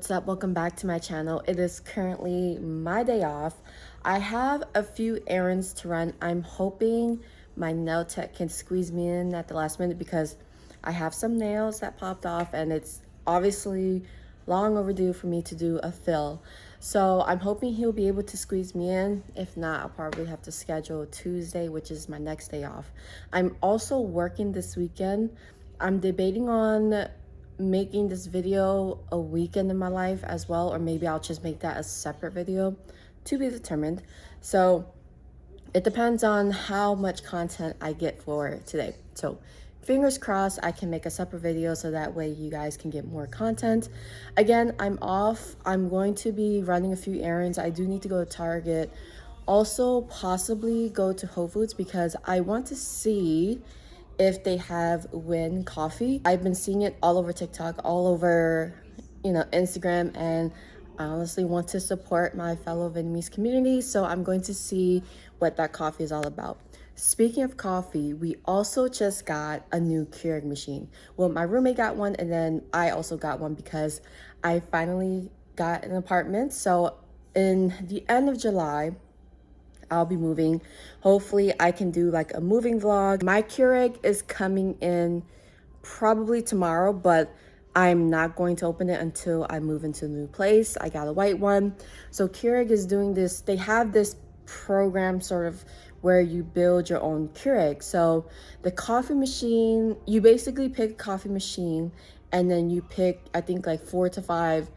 what's up? Welcome back to my channel. It is currently my day off. I have a few errands to run. I'm hoping my nail tech can squeeze me in at the last minute because I have some nails that popped off and it's obviously long overdue for me to do a fill. So I'm hoping he'll be able to squeeze me in. If not, I'll probably have to schedule Tuesday, which is my next day off. I'm also working this weekend. I'm debating on making this video a weekend in my life as well, or maybe I'll just make that a separate video, to be determined. So it depends on how much content I get for today. So fingers crossed I can make a separate video so that way you guys can get more content. Again, I'm off. I'm going to be running a few errands. I do need to go to Target, also possibly go to Whole Foods because I want to see if they have Win coffee. I've been seeing it all over TikTok, all over, Instagram, and I honestly want to support my fellow Vietnamese community, so I'm going to see what that coffee is all about. Speaking of coffee, we also just got a new Keurig machine. Well, my roommate got one, and then I also got one because I finally got an apartment. So in the end of July, I'll be moving. Hopefully I can do like a moving vlog. My Keurig is coming in probably tomorrow, but I'm not going to open it until I move into a new place. I got a white one. So Keurig is doing this. They have this program sort of where you build your own Keurig. So the coffee machine, you basically pick a coffee machine and then you pick, I think like 4 to 5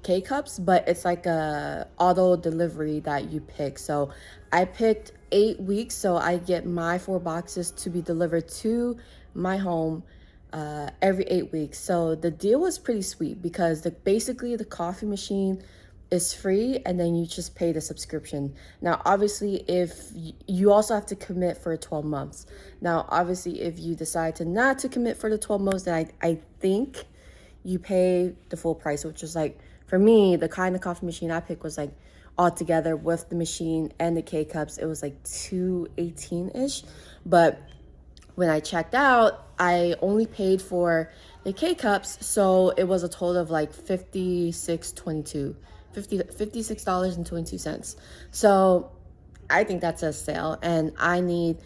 K-cups, but it's like a auto delivery that you pick. So I picked 8 weeks, so I get my 4 boxes to be delivered to my home every 8 weeks. So the deal was pretty sweet because basically the coffee machine is free and then you just pay the subscription. Now obviously if you also have to commit for 12 months. Now obviously if you decide to not to commit for the 12 months, then I think you pay the full price, which is like, for me, the kind of coffee machine I picked was like all together with the machine and the K-cups, it was like $218-ish. But when I checked out, I only paid for the K-cups, so it was a total of like $56.22. So I think that's a sale, and I need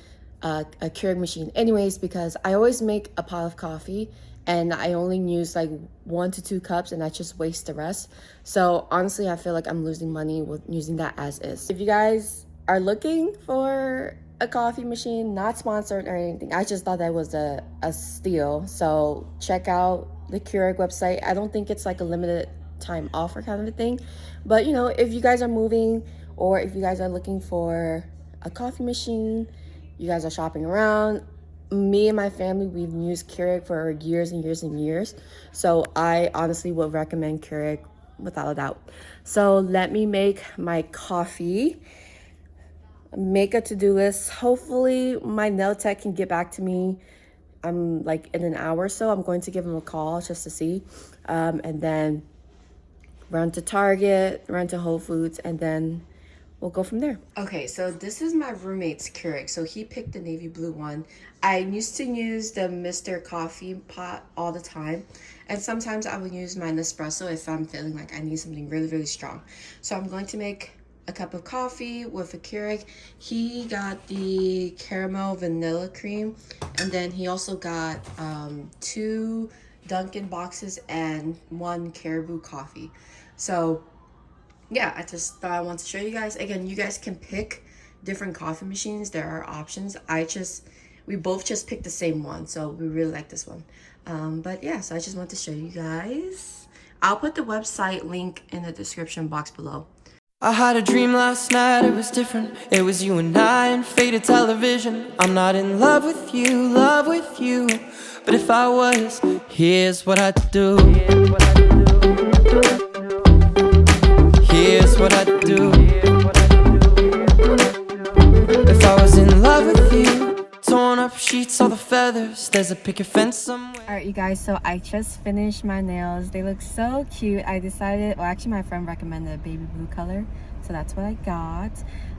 a Keurig machine anyways because I always make a pot of coffee and I only use like 1 to 2 cups and I just waste the rest. So honestly, I feel like I'm losing money with using that as is. If you guys are looking for a coffee machine, not sponsored or anything, I just thought that was a steal. So check out the Keurig website. I don't think it's like a limited time offer kind of a thing, but if you guys are moving or if you guys are looking for a coffee machine, you guys are shopping around, me and my family, we've used Keurig for years and years and years. So I honestly would recommend Keurig without a doubt. So let me make my coffee, make a to-do list. Hopefully my nail tech can get back to me. I'm like in an hour or so. I'm going to give him a call just to see. And then run to Target, run to Whole Foods, and then we'll go from there. Okay, so this is my roommate's Keurig. So he picked the navy blue one. I used to use the Mr. Coffee pot all the time. And sometimes I will use my Nespresso if I'm feeling like I need something really, really strong. So I'm going to make a cup of coffee with a Keurig. He got the caramel vanilla cream. And then he also got 2 Dunkin' boxes and 1 Caribou coffee. So yeah, I just thought I wanted to show you guys. Again, you guys can pick different coffee machines. There are options. We both just picked the same one, so we really like this one. But yeah, so I just wanted to show you guys. I'll put the website link in the description box below. I had a dream last night, it was different. It was you and I in faded television. I'm not in love with you, but if I was, here's what I'd do. Here's what I'd do. If I was in love with you, torn up sheets, all the feathers, there's a picket fence somewhere. All right, you guys, so I just finished my nails. They look so cute. I decided, well, actually my friend recommended a baby blue color, so that's what I got.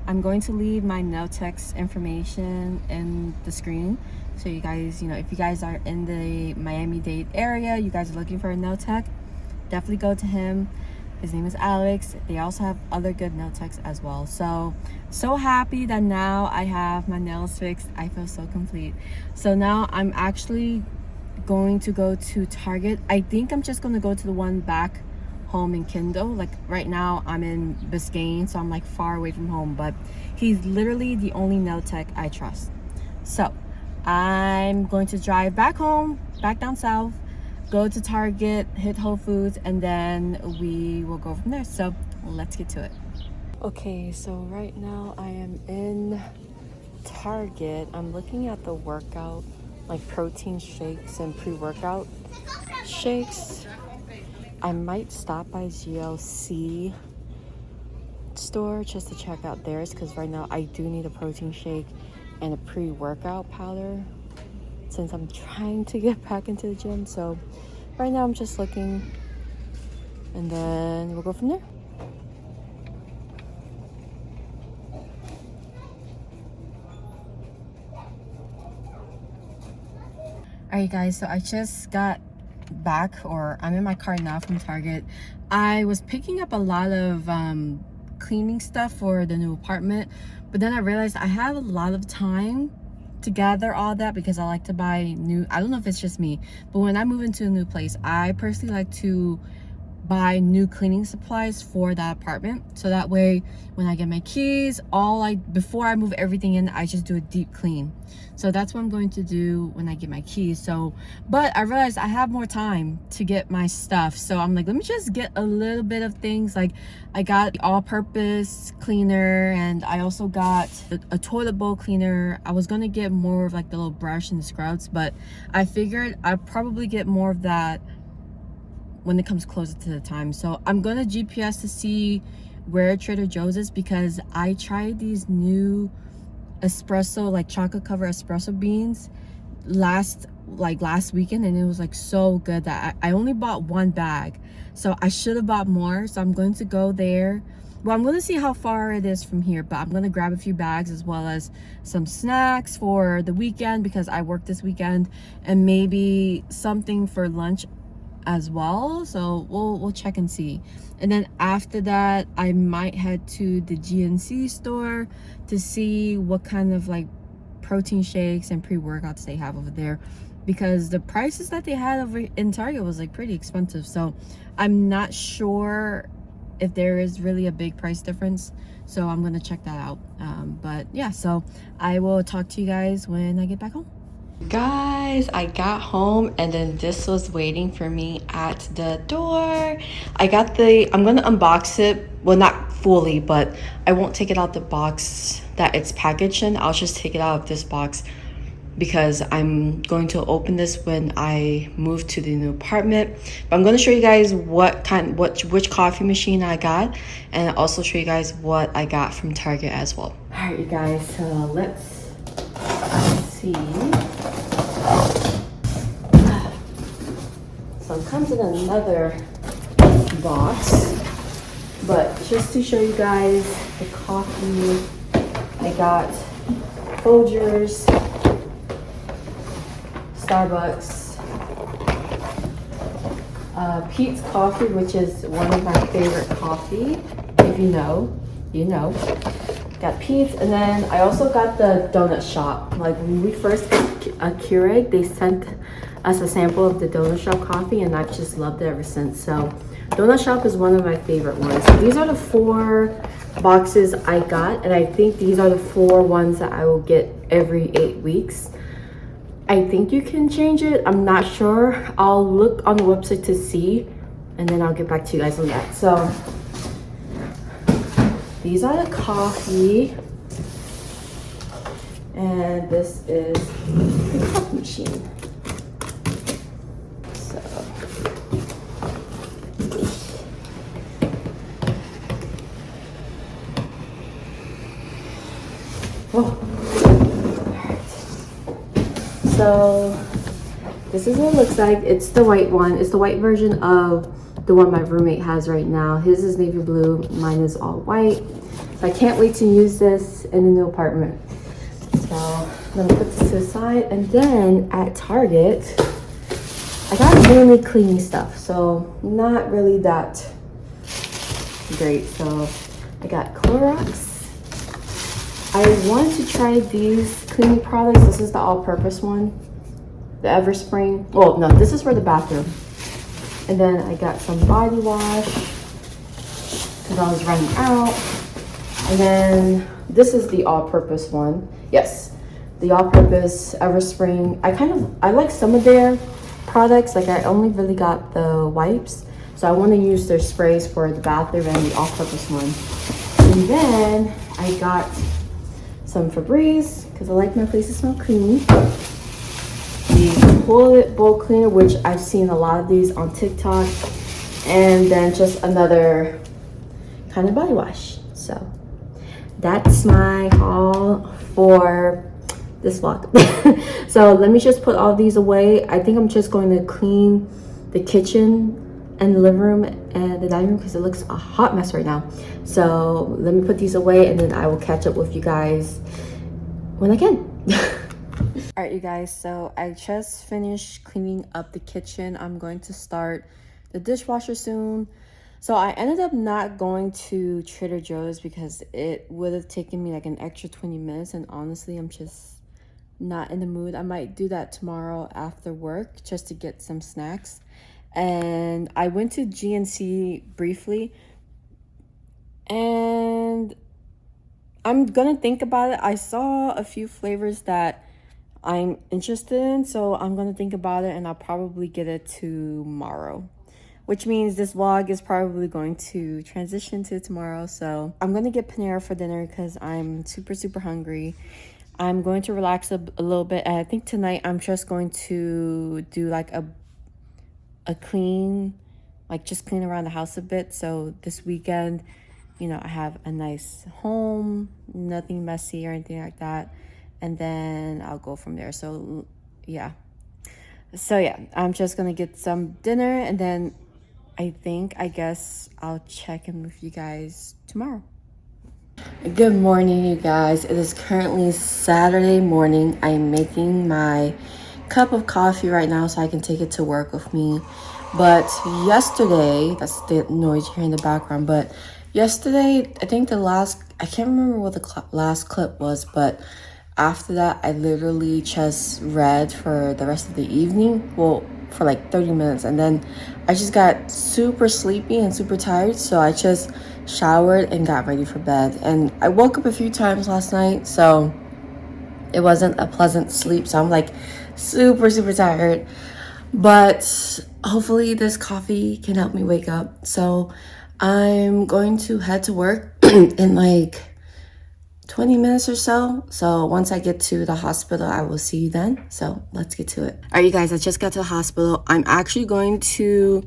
I'm going to leave my nail tech's information in the screen, so you guys, if you guys are in the Miami-Dade area, you guys are looking for a nail tech, definitely go to him. His name is Alex. They also have other good nail techs as well. So happy that now I have my nails fixed. I feel so complete. So now I'm actually going to go to Target. I think I'm just going to go to the one back home in Kendall. Like right now I'm in Biscayne, so I'm like far away from home, but he's literally the only nail tech I trust. So I'm going to drive back home, back down south, go to Target, hit Whole Foods, and then we will go from there. So let's get to it. Okay, so right now I am in Target. I'm looking at the workout, like protein shakes and pre-workout shakes. I might stop by GLC store just to check out theirs, because right now I do need a protein shake and a pre-workout powder since I'm trying to get back into the gym. So right now I'm just looking, and then we'll go from there. Alright guys, so I just got back, or I'm in my car now from Target. I was picking up a lot of cleaning stuff for the new apartment, but then I realized I have a lot of time to gather all that because I like to buy new, I don't know if it's just me, but when I move into a new place, I personally like to buy new cleaning supplies for that apartment, so that way when I get my keys, before I move everything in, I just do a deep clean. So that's what I'm going to do when I get my keys. So but I realized I have more time to get my stuff, so I'm like, let me just get a little bit of things. Like I got all-purpose cleaner, and I also got a toilet bowl cleaner. I was gonna get more of like the little brush and the scrubs, but I figured I'd probably get more of that when it comes closer to the time. So I'm gonna GPS to see where Trader Joe's is, because I tried these new espresso, like chocolate covered espresso beans last weekend, and it was like so good that I only bought one bag, so I should have bought more. So I'm going to go there. Well, I'm going to see how far it is from here, but I'm going to grab a few bags as well as some snacks for the weekend because I work this weekend, and maybe something for lunch as well. So we'll check and see. And then after that, I might head to the GNC store to see what kind of like protein shakes and pre-workouts they have over there, because the prices that they had over in Target was like pretty expensive. So I'm not sure if there is really a big price difference, so I'm gonna check that out. But yeah, so I will talk to you guys when I get back home. Guys, I got home, and then this was waiting for me at the door. I'm gonna unbox it. Well, not fully, but I won't take it out the box that it's packaged in. I'll just take it out of this box because I'm going to open this when I move to the new apartment. But I'm going to show you guys which coffee machine I got, and also show you guys what I got from Target as well. All right, you guys, so let's see. So it comes in another box, but just to show you guys the coffee, I got Folgers, Starbucks, Pete's Coffee, which is one of my favorite coffee. If you know, you know. Got Pete's, and then I also got the donut shop. Like when we first got a Keurig, they sent us a sample of the donut shop coffee, and I've just loved it ever since. So donut shop is one of my favorite ones. So these are the 4 boxes I got, and I think these are the 4 ones that I will get every 8 weeks. I think you can change it. I'm not sure. I'll look on the website to see, and then I'll get back to you guys on that. So these are the coffee, and this is the coffee machine. So So this is what it looks like. It's the white one. It's the white version of the one my roommate has right now. His is navy blue, mine is all white. So I can't wait to use this in the new apartment. So I'm gonna put this to the side, and then at Target, I got mainly cleaning stuff, so not really that great. So I got Clorox. I wanted to try these cleaning products. This is the all-purpose one, the Everspring. Well, no, this is for the bathroom. And then I got some body wash because I was running out. And then this is the all-purpose one. Yes, the all-purpose Everspring. I like some of their products. Like, I only really got the wipes, so I want to use their sprays for the bathroom and the all-purpose one. And then I got some Febreze because I like my place to smell clean. The toilet bowl cleaner, which I've seen a lot of these on TikTok, and then just another kind of body wash. So that's my haul for this vlog. So let me just put all these away. I think I'm just going to clean the kitchen and the living room and the dining room because it looks a hot mess right now. So let me put these away and then I will catch up with you guys when I can. All right, you guys, so I just finished cleaning up the kitchen. I'm going to start the dishwasher soon. So I ended up not going to Trader Joe's because it would have taken me like an extra 20 minutes, and honestly, I'm just not in the mood. I might do that tomorrow after work just to get some snacks. And I went to GNC briefly, and I'm gonna think about it. I saw a few flavors that I'm interested in, so I'm gonna think about it and I'll probably get it tomorrow, which means this vlog is probably going to transition to tomorrow. So I'm gonna get Panera for dinner because I'm super hungry. I'm going to relax a little bit, and I think tonight I'm just going to do like a clean, like just clean around the house a bit. So this weekend, you know, I have a nice home, nothing messy or anything like that, and then I'll go from there. So yeah, I'm just gonna get some dinner, and then I guess I'll check in with you guys tomorrow. Good morning, you guys. It is currently Saturday morning. I'm making my cup of coffee right now so I can take it to work with me. But yesterday, that's the noise you hear in the background, but yesterday, I think I can't remember what the last clip was, but after that, I literally just read for the rest of the evening. Well, for like 30 minutes, and then I just got super sleepy and super tired, so I just showered and got ready for bed. And I woke up a few times last night, so it wasn't a pleasant sleep, so I'm like super tired, but hopefully this coffee can help me wake up. So I'm going to head to work in like 20 minutes or so. So once I get to the hospital, I will see you then. So let's get to it. All right, you guys, I just got to the hospital. I'm actually going to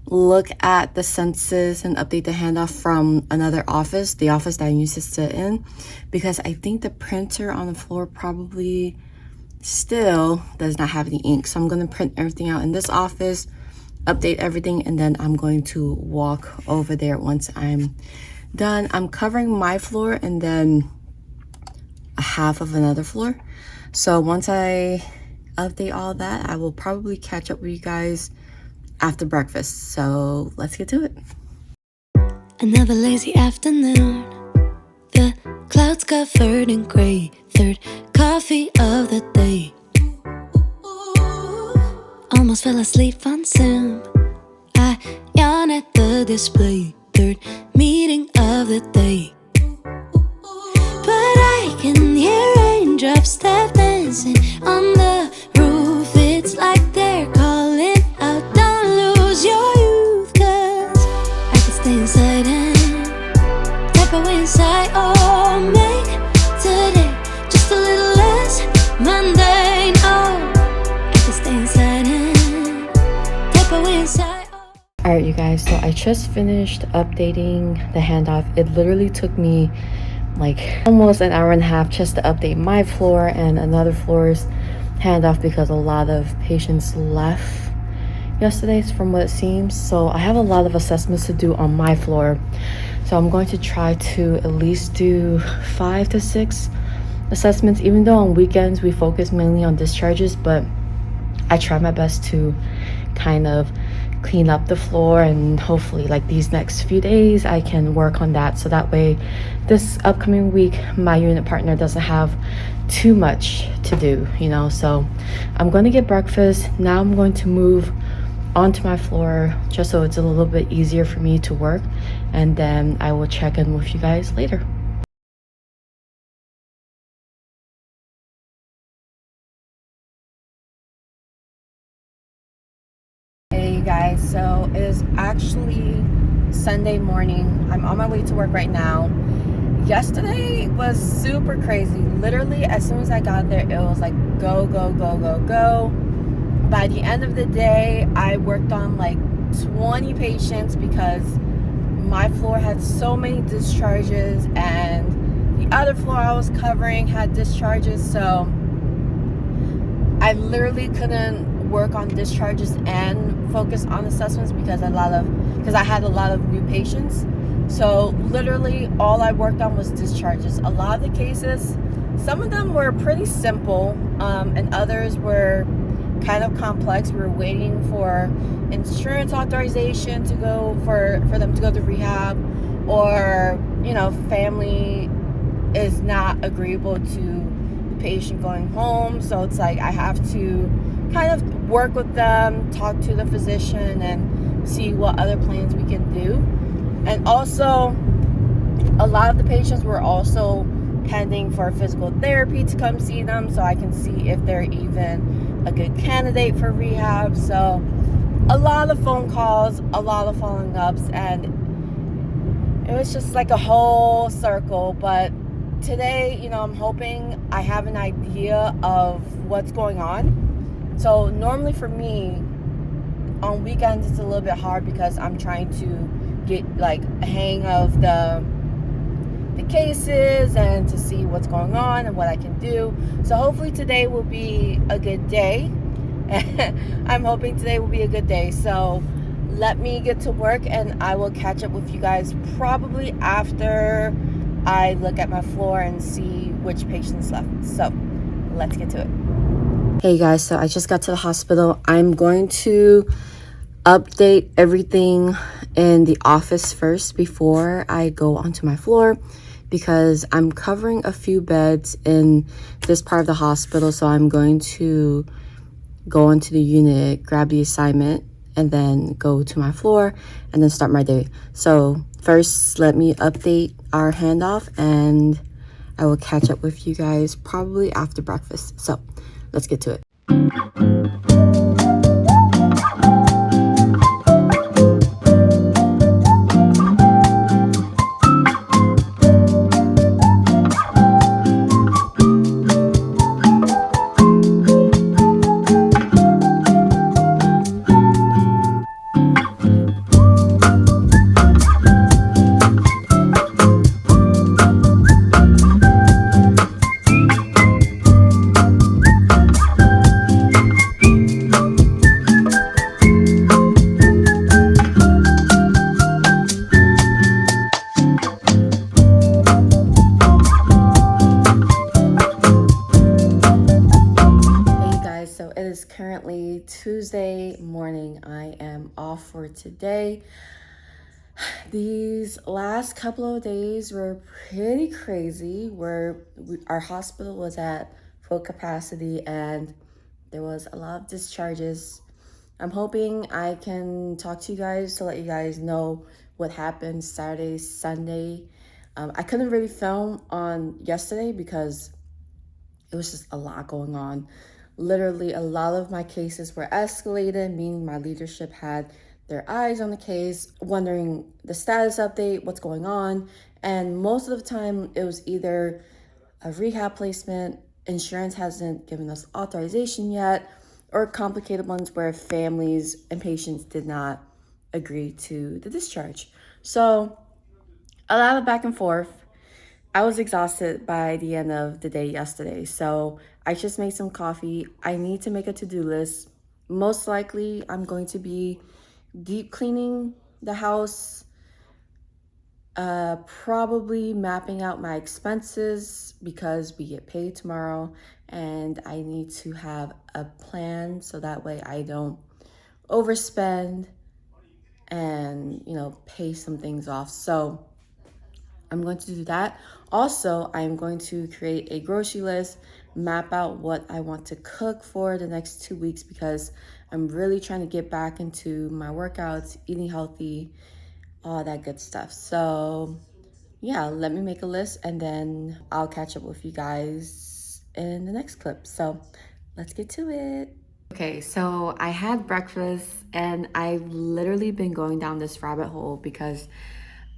look at the census and update the handoff from another office, the office that I used to sit in, because I think the printer on the floor probably still does not have any ink. So I'm going to print everything out in this office, update everything, and then I'm going to walk over there once I'm done. I'm covering my floor and then a half of another floor. So once I update all that, I will probably catch up with you guys after breakfast. So let's get to it. Another lazy afternoon, the clouds covered in gray, third coffee of the day. Almost fell asleep on Zoom, I yawn at the display, third meeting of the day. But I can hear raindrops tap dancing on the roof. It's like they're calling out, don't lose your youth, 'cause I can stay inside and type away inside, or make today just a little less mundane. Oh, I can stay inside and type away inside. All right, you guys, so I just finished updating the handoff. It literally took me like almost an hour and a half just to update my floor and another floor's handoff because a lot of patients left yesterday, from what it seems. So I have a lot of assessments to do on my floor, so I'm going to try to at least do 5 to 6 assessments, even though on weekends we focus mainly on discharges, but I try my best to kind of clean up the floor, and hopefully like these next few days I can work on that, so that way this upcoming week my unit partner doesn't have too much to do, you know. So I'm going to get breakfast. Now I'm going to move onto my floor just so it's a little bit easier for me to work, and then I will check in with you guys later. Hey guys, so it is actually Sunday morning. I'm on my way to work right now. Yesterday was super crazy. Literally, as soon as I got there, it was like go, go, go, go, go. By the end of the day, I worked on like 20 patients because my floor had so many discharges, and the other floor I was covering had discharges. So I literally couldn't work on discharges and focus on assessments because I had a lot of new patients. So literally all I worked on was discharges. A lot of the cases, some of them were pretty simple, and others were kind of complex. We were waiting for insurance authorization to go for them to go to rehab, or you know, family is not agreeable to the patient going home, so it's like I have to kind of work with them, talk to the physician, and see what other plans we can do. And also, a lot of the patients were also pending for physical therapy to come see them, so I can see if they're even a good candidate for rehab. So a lot of phone calls, a lot of following ups, and it was just like a whole circle. But today, you know, I'm hoping I have an idea of what's going on. So normally for me, on weekends it's a little bit hard because I'm trying to get like a hang of the cases and to see what's going on and what I can do. So hopefully today will be a good day. I'm hoping today will be a good day. So let me get to work, and I will catch up with you guys probably after I look at my floor and see which patients left. So let's get to it. Hey guys, so I just got to the hospital. I'm going to update everything in the office first before I go onto my floor, because I'm covering a few beds in this part of the hospital. So I'm going to go into the unit, grab the assignment, and then go to my floor and then start my day. So first, let me update our handoff, and I will catch up with you guys probably after breakfast. So let's get to it. So it is currently Tuesday morning. I am off for today. These last couple of days were pretty crazy, where our hospital was at full capacity and there was a lot of discharges. I'm hoping I can talk to you guys to let you guys know what happened Saturday, Sunday. I couldn't really film on yesterday because it was just a lot going on. Literally, a lot of my cases were escalated, meaning my leadership had their eyes on the case, wondering the status update, what's going on. And most of the time, it was either a rehab placement, insurance hasn't given us authorization yet, or complicated ones where families and patients did not agree to the discharge. So, a lot of back and forth. I was exhausted by the end of the day yesterday, so I just made some coffee. I need to make a to-do list. Most likely, I'm going to be deep cleaning the house, probably mapping out my expenses because we get paid tomorrow, and I need to have a plan so that way I don't overspend and, pay some things off. So I'm going to do that. Also, I'm going to create a grocery list, map out what I want to cook for the next 2 weeks because I'm really trying to get back into my workouts, eating healthy, all that good stuff. So yeah, let me make a list and then I'll catch up with you guys in the next clip. So let's get to it. Okay, so I had breakfast and I've literally been going down this rabbit hole because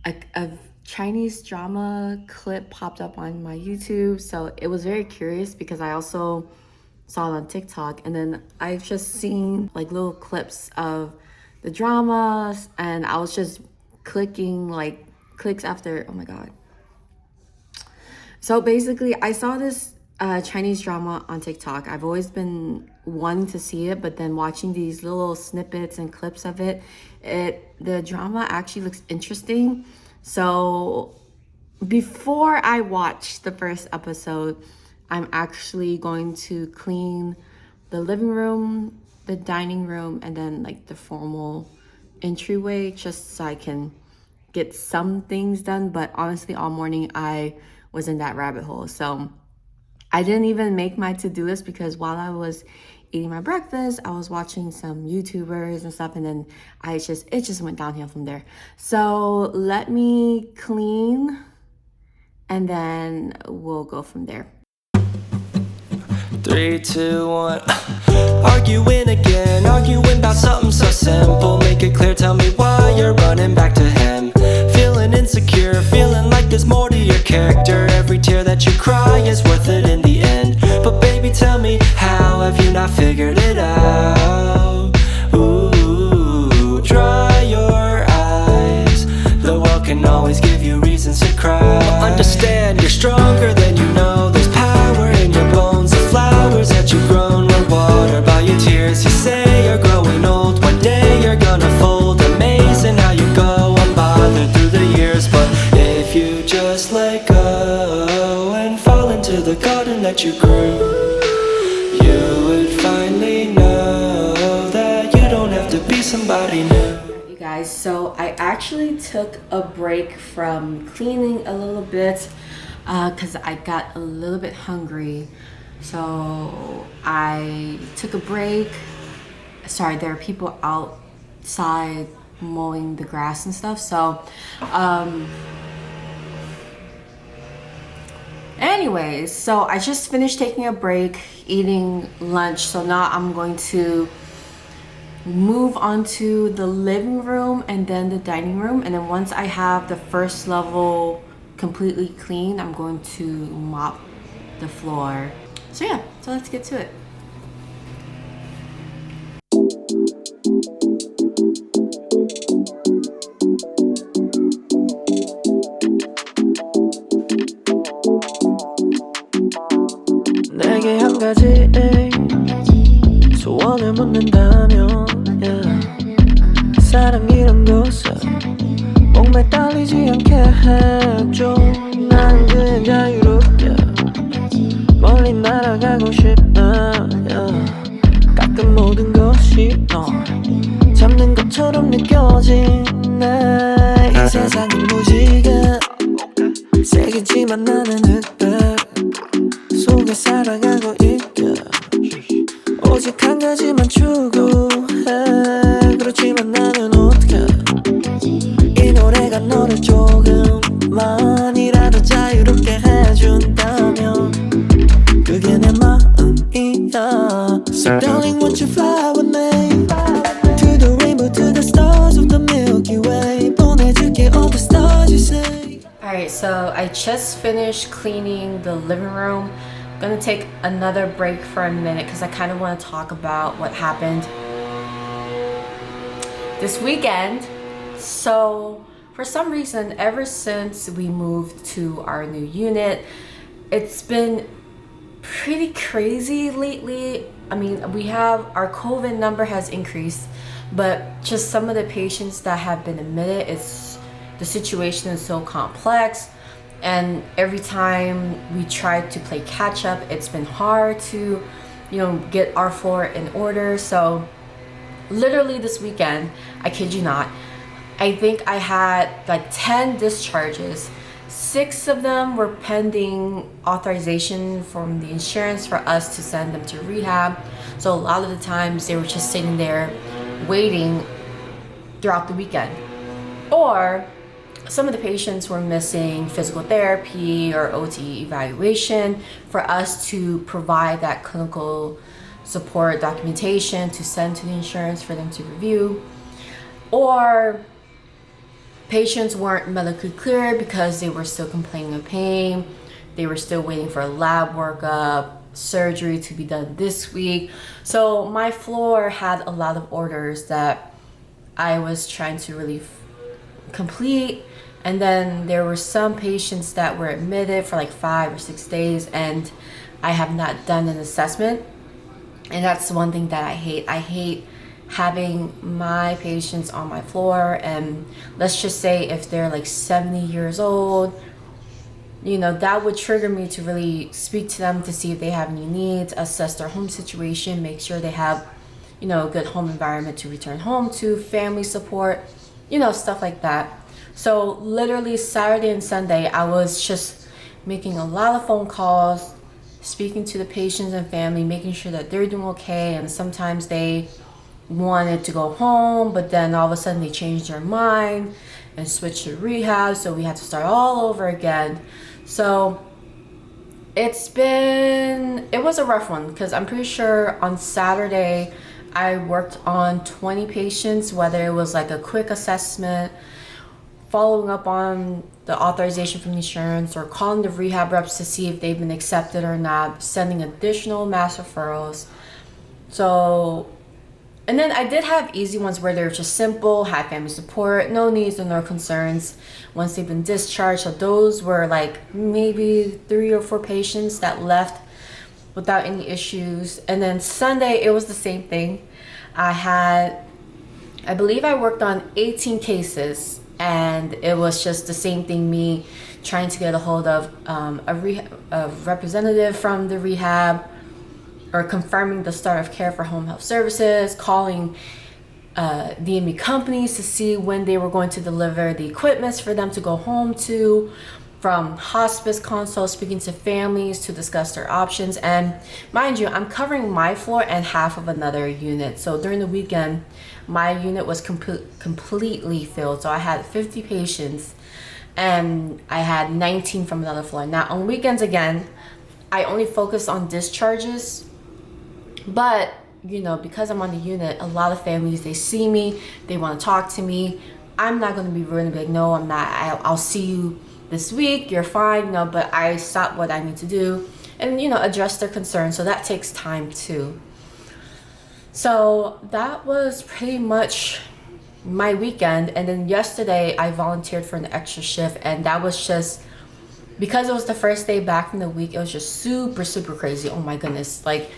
a Chinese drama clip popped up on my YouTube. So it was very curious because I also saw it on TikTok, and then I've just seen like little clips of the dramas, and I was just clicking like clicks after, oh my god. So basically, I saw this Chinese drama on TikTok. I've always been wanting to see it, but then watching these little snippets and clips of it, the drama actually looks interesting. So before I watch the first episode, I'm actually going to clean the living room, the dining room, and then like the formal entryway just so I can get some things done. But honestly, all morning I was in that rabbit hole. So I didn't even make my to-do list because while I was eating my breakfast, I was watching some YouTubers and stuff, and then it just went downhill from there. So let me clean and then we'll go from there. 3, 2, 1. Arguing again, arguing about something so simple. Make it clear, tell me why you're running back to him. Feeling insecure, feeling like there's more to your character. Every tear that you cry is worth it in the end. But baby, tell me, how have you not figured it out? Ooh, dry your eyes. The world can always give you reasons to cry. But understand, you're stronger than you know. There's power in your bones. The flowers that you've grown were watered by your tears. You say you're growing old, one day you're gonna fold. Amazing how you go unbothered through the years. But if you just let go and fall into the garden that you grew, you would finally know that you don't have to be somebody new. You guys, so I actually took a break from cleaning a little bit because I got a little bit hungry. So I took a break. Sorry, there are people outside mowing the grass and stuff. So anyways, so I just finished taking a break, eating lunch. So now I'm going to move on to the living room and then the dining room. And then once I have the first level completely clean, I'm going to mop the floor. So yeah, so let's get to it. 내게 한 가지 소원을 묻는다면 사랑이란 것을 목매달리지 않게 해줘. 난 그냥 자유롭게 멀리 날아가고 싶다. 가끔 모든 것이 널 잡는 것처럼 느껴지네. 이 세상은 무지개 세겠지만 나는 흑백 속에 살아가고 있게. 오직 한 가지만 추구해. 그렇지만 나는 어떡해. 이 노래가 너를 조금만이라도 자유롭게 해준다면 그게 내 마음이야. So darling, won't you fly with me to the rainbow, to the stars of the Milky Way. 보내줄게 all the stars you say. Alright, so I just finished cleaning the living room. I'm gonna take another break for a minute because I kind of want to talk about what happened this weekend. So for some reason, ever since we moved to our new unit, it's been pretty crazy lately. I mean, our COVID number has increased, but just some of the patients that have been admitted, the situation is so complex, and every time we try to play catch up, it's been hard to get our floor in order. So literally this weekend, I kid you not, I think I had like 10 discharges. 6 of them were pending authorization from the insurance for us to send them to rehab. So a lot of the times they were just sitting there waiting throughout the weekend. Or some of the patients were missing physical therapy or OT evaluation for us to provide that clinical support documentation to send to the insurance for them to review. Or patients weren't medically cleared because they were still complaining of pain. They were still waiting for a lab workup, surgery to be done this week. So my floor had a lot of orders that I was trying to really complete. And then there were some patients that were admitted for like 5 or 6 days, and I have not done an assessment. And that's one thing that I hate. I hate having my patients on my floor, and let's just say if they're like 70 years old, that would trigger me to really speak to them to see if they have any needs, assess their home situation, make sure they have, a good home environment to return home to, family support, stuff like that. So literally Saturday and Sunday, I was just making a lot of phone calls, speaking to the patients and family, making sure that they're doing okay. And sometimes they wanted to go home, but then all of a sudden they changed their mind and switched to rehab, so we had to start all over again. So it was a rough one, because I'm pretty sure on Saturday I worked on 20 patients, whether it was like a quick assessment, following up on the authorization from insurance, or calling the rehab reps to see if they've been accepted or not, sending additional mass referrals. So, and then I did have easy ones where they're just simple, had family support, no needs and no concerns once they've been discharged. So those were like maybe 3 or 4 patients that left without any issues. And then Sunday, it was the same thing. I believe I worked on 18 cases, and it was just the same thing, me trying to get a hold of a representative from the rehab, or confirming the start of care for home health services, calling DME companies to see when they were going to deliver the equipments for them to go home to, from hospice consults, speaking to families to discuss their options. And mind you, I'm covering my floor and half of another unit. So during the weekend, my unit was completely filled. So I had 50 patients and I had 19 from another floor. Now on weekends, again, I only focus on discharges, but because I'm on the unit, a lot of families, they see me, they want to talk to me. I'm not going to be rude and be like, no, I'm not. I'll see you this week, you're fine, but I stop what I need to do and, address their concerns. So that takes time too. So that was pretty much my weekend. And then yesterday I volunteered for an extra shift, and that was just because it was the first day back from the week. It was just super, super crazy. Oh my goodness. Like,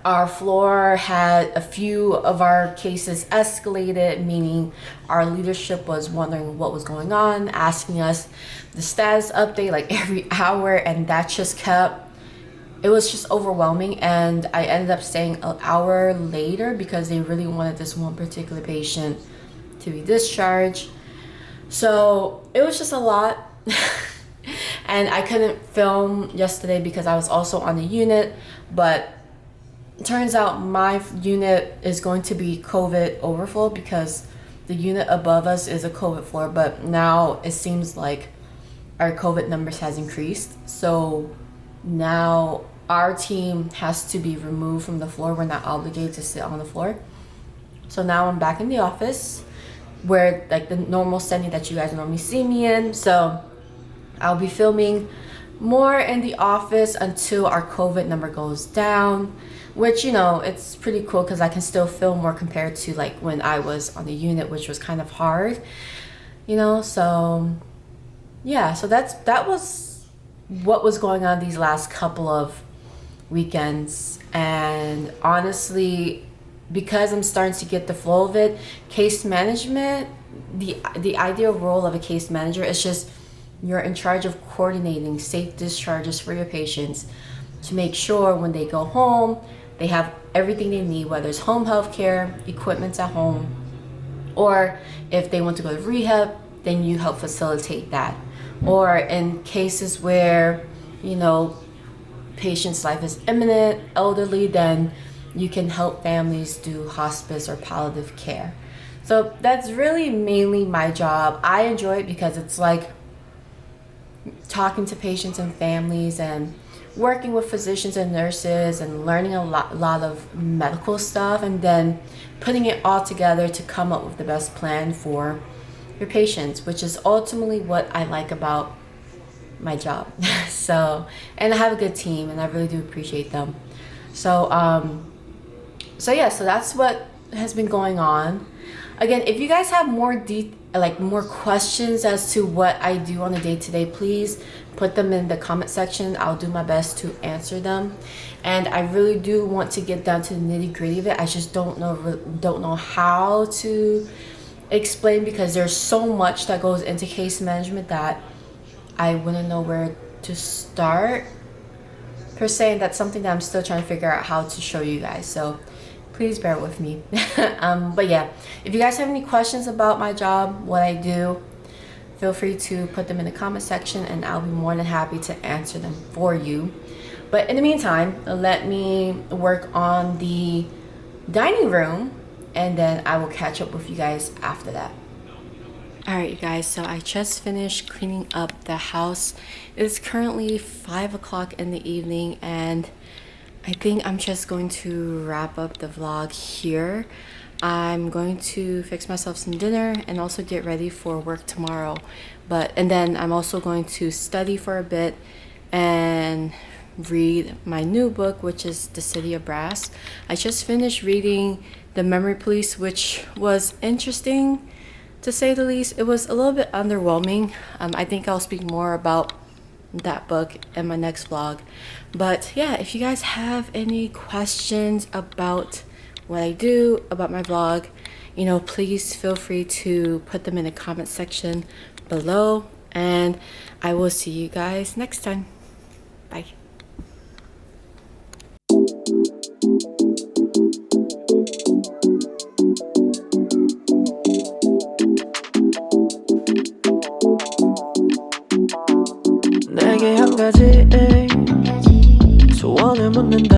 our floor had a few of our cases escalated, meaning our leadership was wondering what was going on, asking us the status update like every hour, and that just it was just overwhelming. And I ended up staying an hour later because they really wanted this one particular patient to be discharged. So it was just a lot. And I couldn't film yesterday because I was also on the unit, but turns out my unit is going to be COVID overflow because the unit above us is a COVID floor, but now it seems like our COVID numbers has increased. So now our team has to be removed from the floor. We're not obligated to sit on the floor. So now I'm back in the office, where like the normal setting that you guys normally see me in. So I'll be filming more in the office until our COVID number goes down, which, it's pretty cool because I can still film more compared to like when I was on the unit, which was kind of hard, so yeah. So that was what was going on these last couple of weekends. And honestly, because I'm starting to get the flow of it, case management, the ideal role of a case manager is just you're in charge of coordinating safe discharges for your patients to make sure when they go home, they have everything they need, whether it's home health care, equipment at home, or if they want to go to rehab, then you help facilitate that. Or in cases where, you know, patient's life is imminent, elderly, then you can help families do hospice or palliative care. So that's really mainly my job. I enjoy it because it's like talking to patients and families and working with physicians and nurses and learning a lot of medical stuff, and then putting it all together to come up with the best plan for your patients, which is ultimately what I like about my job. So, and I have a good team and I really do appreciate them. So yeah, so that's what has been going on. Again, if you guys have more more questions as to what I do on a day-to-day, please put them in the comment section. I'll do my best to answer them. And I really do want to get down to the nitty-gritty of it. I just don't know how to explain, because there's so much that goes into case management that I wouldn't know where to start per se, and that's something that I'm still trying to figure out how to show you guys. So please bear with me. But yeah, if you guys have any questions about my job, what I do, feel free to put them in the comment section and I'll be more than happy to answer them for you. But in the meantime, let me work on the dining room and then I will catch up with you guys after that. Alright, you guys, so I just finished cleaning up the house. It's currently 5 o'clock in the evening and I think I'm just going to wrap up the vlog here. I'm going to fix myself some dinner and also get ready for work tomorrow. And then I'm also going to study for a bit and read my new book, which is The City of Brass. I just finished reading The Memory Police, which was interesting to say the least. It was a little bit underwhelming. I think I'll speak more about that book in my next vlog. But yeah, if you guys have any questions about what I do, about my vlog, you know, please feel free to put them in the comment section below, and I will see you guys next time. Bye. 내게 한 가지 소원을 묻는다.